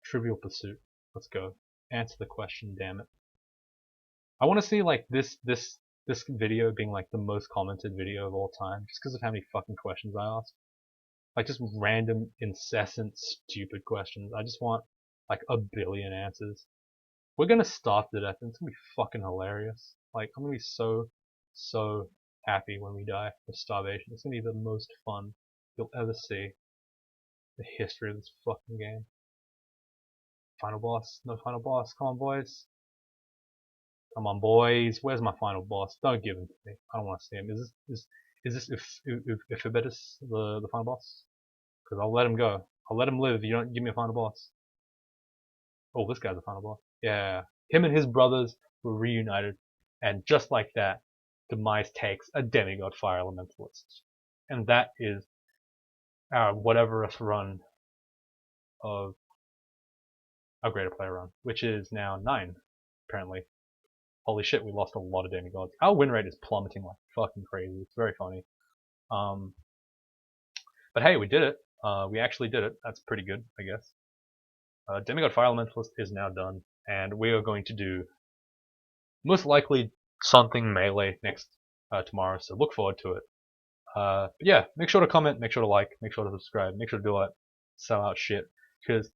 Trivial Pursuit. Let's go. Answer the question, damn it. I want to see like this video being like the most commented video of all time, just because of how many fucking questions I asked. Like just random, incessant, stupid questions. I just want like a billion answers. We're gonna starve to death and it's gonna be fucking hilarious. Like I'm gonna be so happy when we die of starvation. It's gonna be the most fun you'll ever see. The history of this fucking game. Final boss, no final boss. Come on boys. Come on boys. Where's my final boss? Don't give him to me. I don't want to see him. Is this Iphibetus the final boss? Because I'll let him go. I'll let him live if you don't give me a final boss. Oh, this guy's the final boss. Yeah. Him and his brothers were reunited. And just like that, Demise takes a demigod fire elementalist. And that is our whateverest run of a Greaterplayer run. Which is now 9, apparently. Holy shit, we lost a lot of demigods. Our win rate is plummeting like fucking crazy. It's very funny. But hey, we did it. We actually did it. That's pretty good, I guess. Demigod Fire Elementalist is now done, and we are going to do most likely something melee next tomorrow. So look forward to it. But yeah, make sure to comment, make sure to like, make sure to subscribe, make sure to do all that sell out shit, because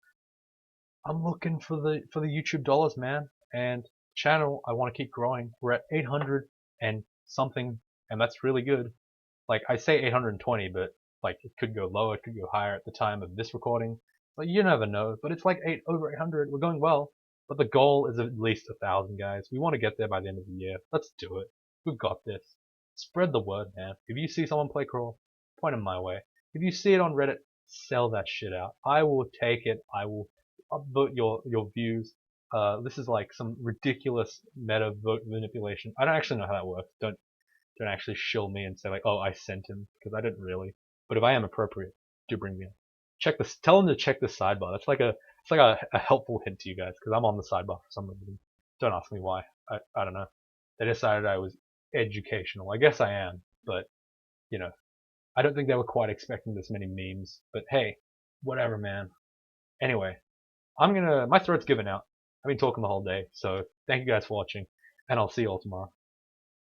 I'm looking for the YouTube dollars, man. And channel, I want to keep growing. We're at 800 and something, and that's really good. Like I say 820, but like it could go lower, it could go higher at the time of this recording. But you never know. But it's like over 800. We're going well. But the goal is at least 1,000, guys. We want to get there by the end of the year. Let's do it. We've got this. Spread the word, man. If you see someone play crawl, point them my way. If you see it on Reddit, sell that shit out. I will take it. I will upvote your views. This is like some ridiculous meta vote manipulation. I don't actually know how that works. Don't actually shill me and say like, oh, I sent him, because I didn't really. But if I am appropriate, do bring me in. Check this. Tell him to check the sidebar. That's like a helpful hint to you guys, because I'm on the sidebar for some reason. Don't ask me why. I don't know. They decided I was educational. I guess I am, but you know, I don't think they were quite expecting this many memes. But hey, whatever, man. Anyway, my throat's given out. I've been talking the whole day, so thank you guys for watching. and I'll see you all tomorrow.